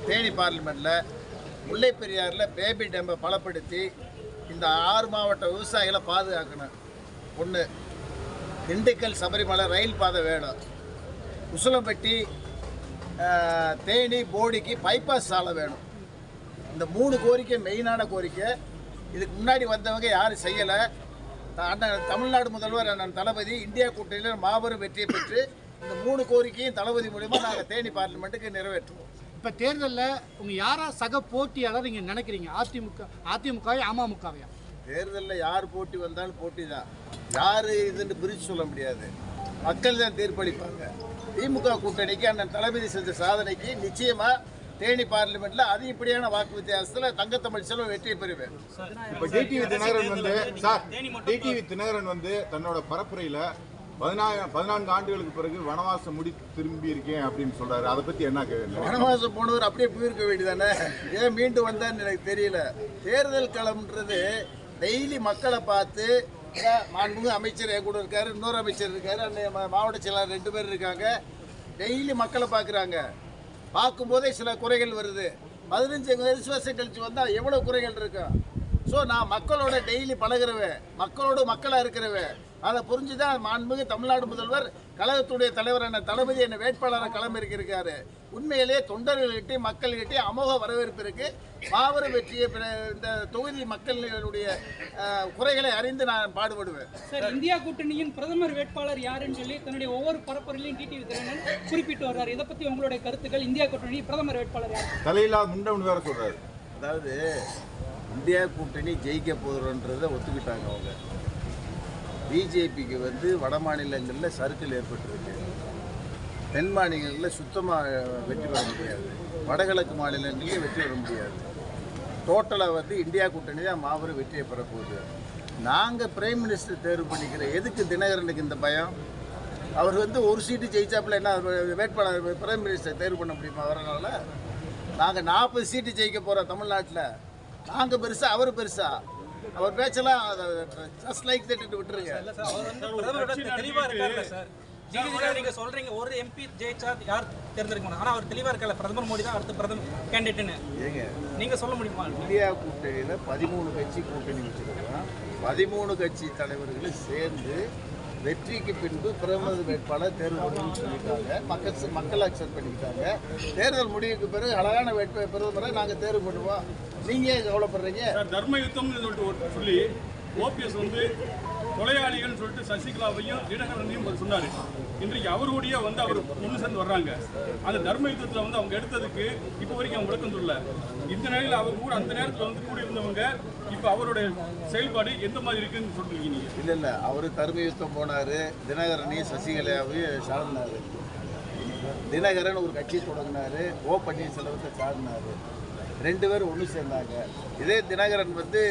தேனி பார்லிமெண்ட்டில் முல்லை பெரியாறில் பேபி டேம்பை பலப்படுத்தி இந்த 6 மாவட்ட விவசாயிகளை பாதுகாக்கணும். ஒன்று, திண்டுக்கல் சபரிமலை ரயில் பாதை வேணும். உசிலம்பட்டி தேனி போடிக்கு பைபாஸ் சாலை வேணும். இந்த 3 கோரிக்கை மெயினான கோரிக்கை. இதுக்கு முன்னாடி வந்தவங்க யாரும் செய்யலை. அண்ணன் தமிழ்நாடு முதல்வர் அண்ணன் தளபதி இந்தியா கூட்டணியில் மாபெரும் வெற்றியை பெற்று இந்த 3 கோரிக்கையும் தளபதி மூலிமா நாங்கள் தேனி பார்லிமெண்ட்டுக்கு நிறைவேற்றுவோம். இப்போ தேர்தலில் உங்கள் யாரா சக போட்டியாளர் நீங்கள் நினைக்கிறீங்க? அதிமுகவை அமமுகவையா? தேர்தலில் யார் போட்டி வந்தாலும் போட்டி தான். யார் இதுன்னு பிரித்து சொல்ல முடியாது. மக்கள் தான் தீர்ப்பளிப்பாங்க. திமுக கூட்டணிக்கு அண்ணன் தளபதி செஞ்ச சாதனைக்கு நிச்சயமாக தேனி பார்லிமெண்ட்ல அதிகப்படியான வாக்கு வித்தியாசத்தில் தங்கத்தமிழ் செல்வம் வெற்றி பெறுவேன். இப்போ டிடிவி தினகரன் வந்து தன்னோட பரப்புரையில் 14 ஆண்டுகளுக்கு பிறகு வனவாசம் திரும்பி இருக்கேன் அப்படின்னு சொல்றாரு. அதை பத்தி என்ன கேள்வி? வனவாசம் போனவர் அப்படியே போயிருக்க வேண்டியதானே, ஏன் மீண்டும் வந்தான்னு எனக்கு தெரியல. தேர்தல் களம்ன்றது டெய்லி மக்களை பார்த்து மாண்புமிகு அமைச்சர் கூட இருக்காரு, இன்னொரு அமைச்சர் இருக்காரு, அன்னைய மாவட்ட செயலாளர் 2 பேர் இருக்காங்க. டெய்லி மக்களை பார்க்குறாங்க. பார்க்கும்போதே சில குறைகள் வருது. 15 வருஷம் கழிச்சு வந்தால் எவ்வளோ குறைகள் இருக்கும். ஸோ நான் மக்களோட டெய்லி பழகிறவேன், மக்களோட மக்களாக இருக்கிறவேன். அதை புரிஞ்சு தான் மாண்புமிகு தமிழ்நாடு முதல்வர் கழகத்துடைய தலைவரான தளபதி என்ன வேட்பாளரை களமிறக்கியிருக்காரு. உண்மையிலே தொண்டர்கள்கிட்ட மக்கள்கிட்ட அமோக வரவேற்பு இருக்கு. மாபெரும் வெற்றியை இந்த தொகுதி மக்களுடைய குறைகளை அறிந்து நான் பாடுபடுவேன். சார், இந்தியா கூட்டணியின் பிரதமர் வேட்பாளர் யாருன்னு சொல்லி தன்னுடைய ஒவ்வொரு பரப்புரையிலையும் டிடிவி தினகரன் குறிப்பிட்டு வர்றாரு. இதை பற்றி உங்களுடைய கருத்துக்கள்? இந்தியா கூட்டணி பிரதமர் வேட்பாளர் யார்? தலையிலா முண்டவன் வேற சொல்றாரு. அதாவது இந்தியா கூட்டணி ஜெயிக்க போகிறோன்றதை ஒத்துக்கிட்டாங்க அவங்க. பிஜேபிக்கு வந்து வட மாநிலங்களில் சறுக்கல் ஏற்பட்டிருக்கு. தென் மாநிலங்களில் சுத்தமாக வெற்றி பெற முடியாது. வடகிழக்கு மாநிலங்களிலே வெற்றி பெற முடியாது. டோட்டலாக வந்து இந்தியா கூட்டணி தான் மாபெரும் வெற்றியை பெறப்போகுது. நாங்கள் பிரைம் மினிஸ்டர் தேர்வு பண்ணிக்கிற எதுக்கு தினகரனுக்கு இந்த பயம்? அவர் வந்து ஒரு சீட்டு ஜெயிச்சாப்புல என்ன வேட்பாளர் பிரைம் மினிஸ்டர் தேர்வு பண்ண முடியுமா? வரனால நாங்கள் 40 சீட்டு ஜெயிக்க போகிறோம் தமிழ்நாட்டில். நாங்கள் பெருசா, அவர் பெருசா? அவர் பேச்செல்லாம் ஜஸ்ட் லைக் தட்டு விட்டுருங்க. நீங்க சொல்றீங்க ஒரு எம்பி ஜெயிச்சா யார் தேர்ந்தெடுக்கணும், ஆனா அவர் தெளிவா இருக்கல, பிரதமர் மோடி தான் அடுத்த பிரதமர் கேண்டிடேட்னு நீங்க சொல்ல முடியுமா? இந்தியா கூட்டணியில் 13 கட்சி கூட்டணி வச்சிருக்கோம். 13 கட்சி தலைவர்களும் சேர்ந்து வெற்றிக்கு பின்பு பிரதமர் வேட்பாளர் தேர்வு பண்ணணும்னு சொல்லியிருக்காங்க. மக்கள் அக்செப்ட் பண்ணிக்கிட்டாங்க. தேர்தல் முடிவுக்கு பிறகு அழகான பிரதமரை நாங்கள் தேர்வு பண்ணுவோம். நீங்கள் ஏன் கவலைப்படுறீங்க? தர்ம யுத்தம்னு சொல்லிட்டு சொல்லி ஓபிஎஸ் வந்து கொலையாளிகள்னு சொல்லிட்டு சசிகலாவையும் தினகரனையும் சொன்னார். இன்றைக்கு அவருடைய வந்து அவர் முன்னு சேர்ந்து வர்றாங்க. அந்த தர்ம யுத்தத்தில் வந்து அவங்க எடுத்ததுக்கு இப்போ வரைக்கும் அவங்க விளக்கம் சொல்லல. இந்த நிலையில் அவர் கூட அந்த நேரத்தில் வந்து கூட இருந்தவங்க இப்போ அவருடைய செயல்பாடு எந்த மாதிரி இருக்குன்னு சொல்லிருக்கீங்க? இல்லை, அவர் தர்ம யுத்தம் போனார். தினகரனையும் சசிகலாவையும் சாடினார். தினகரன் ஒரு கட்சி தொடங்கினார். ஓ பன்னீர்செல்வத்தை சாடினார். 2 பேரும் ஒன்று சேர்ந்தாங்க. இதே தினகரன் வந்து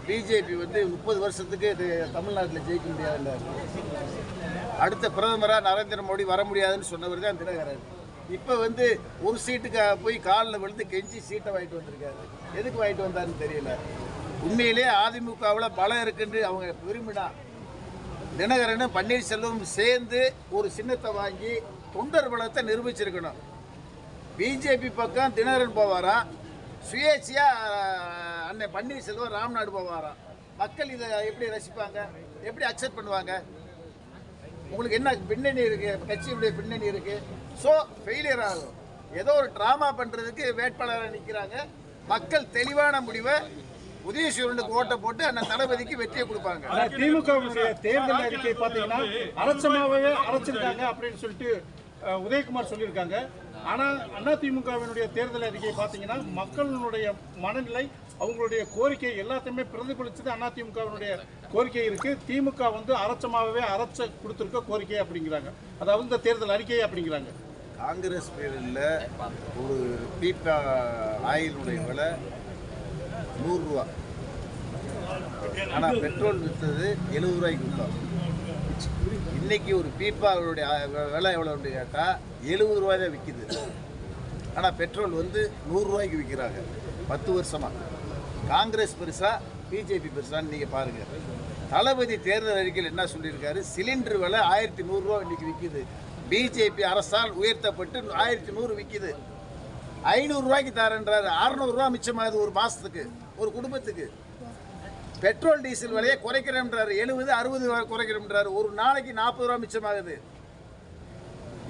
பிஜேபி வந்து 30 வருஷத்துக்கு தமிழ்நாட்டில் ஜெயிக்க முடியாதுல்ல. அடுத்த பிரதமராக நரேந்திர மோடி வர முடியாதுன்னு சொன்னவர் தான் தினகரன். இப்போ வந்து ஒரு சீட்டுக்கு போய் காலில் விழுந்து கெஞ்சி சீட்டை வாங்கிட்டு வந்திருக்காரு. எதுக்கு வாங்கிட்டு வந்தாருன்னு தெரியல. உண்மையிலே அதிமுகவில் பலம் இருக்குன்னு அவங்க விரும்பினா தினகரனும் பன்னீர்செல்வம் சேர்ந்து ஒரு சின்னத்தை வாங்கி தொண்டர் பலத்தை நிரூபிச்சிருக்கணும். பிஜேபி பக்கம் தினகரன் போவாராம், சுயேட்சையா அண்ணன் பன்னீர்செல்வம் ராம்நாடு போவாராம். மக்கள் இதை எப்படி ரசிப்பாங்க? எப்படி அக்செப்ட் பண்ணுவாங்க? உங்களுக்கு என்ன பின்னணி இருக்குது? கட்சியுடைய பின்னணி இருக்குது. ஸோ ஃபெயிலியர் ஆகும். ஏதோ ஒரு ட்ராமா பண்ணுறதுக்கு வேட்பாளராக நிற்கிறாங்க. மக்கள் தெளிவான முடிவை உதயசூரனுக்கு ஓட்டை போட்டு அந்த தளபதிக்கு வெற்றியை கொடுப்பாங்க. திமுகவுடைய தேர்தல் அறிக்கை பார்த்தீங்கன்னா அரைச்சமாகவே அரைச்சிருக்காங்க அப்படின்னு சொல்லிட்டு உதயகுமார் சொல்லியிருக்காங்க. ஆனால் அதிமுகவினுடைய தேர்தல் அறிக்கை பார்த்தீங்கன்னா மக்களுடைய மனநிலை, அவங்களுடைய கோரிக்கை எல்லாத்தையுமே பிரதிபலிச்சது அதிமுகவினுடைய கோரிக்கை இருக்குது. திமுக வந்து அரைச்சமாகவே அரைச்ச கொடுத்துருக்க கோரிக்கை அப்படிங்கிறாங்க. அதாவது இந்த தேர்தல் அறிக்கை அப்படிங்கிறாங்க. காங்கிரஸ் பேரில் ஒரு பீப்பா ஆயிலுடைய விலை 100 ரூபா. ஆனால் பெட்ரோல் விற்றது 70 ரூபாய்க்கு விற்றோம். இன்னைக்கு ஒரு பீப்பாவுடைய விலை எவ்வளோன்னு கேட்டால் 70 ரூபாய் தான் விற்கிது. ஆனால் பெட்ரோல் வந்து 100 ரூபாய்க்கு விற்கிறாங்க. 10 வருஷமாக காங்கிரஸ் பெருசா பிஜேபி பெருசான்னு நீங்கள் பாருங்கள். தளபதி தேர்தல் அறிக்கையில் என்ன சொல்லியிருக்காரு? சிலிண்டர் விலை 1100 ரூபா இன்றைக்கி விற்கிது. பிஜேபி அரசால் உயர்த்தப்பட்டு 1100 விற்கிது. 500 தரேன்றாரு. 600 ரூபா மிச்சமாகுது ஒரு மாசத்துக்கு ஒரு குடும்பத்துக்கு. பெட்ரோல் டீசல் விலையை குறைக்கிறேன்றாரு. 70 60 குறைக்கிறோம்ன்றாரு. ஒரு நாளைக்கு 40 ரூபா மிச்சமாகுது.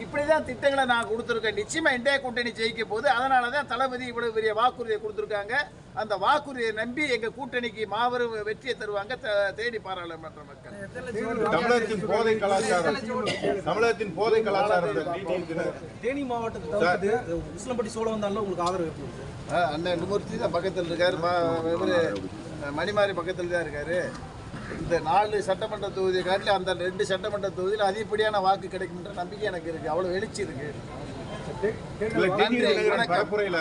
இப்படிதான் திட்டங்களை நான் கொடுத்துருக்கேன். நிச்சயமா இந்தியா கூட்டணி ஜெயிக்க போது. அதனால தான் தளபதி இவ்வளவு பெரிய வாக்குறுதியை கொடுத்துருக்காங்க. அந்த வாக்குறுதியை நம்பி எங்க கூட்டணிக்கு மாபெரும் வெற்றியை தருவாங்க தேனி பாராளுமன்ற மக்கள். தமிழகத்தின் போதை கலாச்சாரம் தேனி மாவட்டத்தில் உசிலம்பட்டி சோழ வந்தாலும் உங்களுக்கு ஆதரவு எப்படி இருக்கு? அண்ணன் மூர்த்தி தான் பக்கத்தில் இருக்காரு. இவரு மணிமாரி பக்கத்தில் தான் இருக்காரு. இந்த 4 சட்டமன்ற தொகுதியை காட்டில் அந்த 2 சட்டமன்ற தொகுதியில் அதிகப்படியான வாக்கு கிடைக்கும்ன்ற நம்பிக்கை எனக்கு இருக்கு. அவ்வளவு எழுச்சி இருக்கு. பரப்புரையில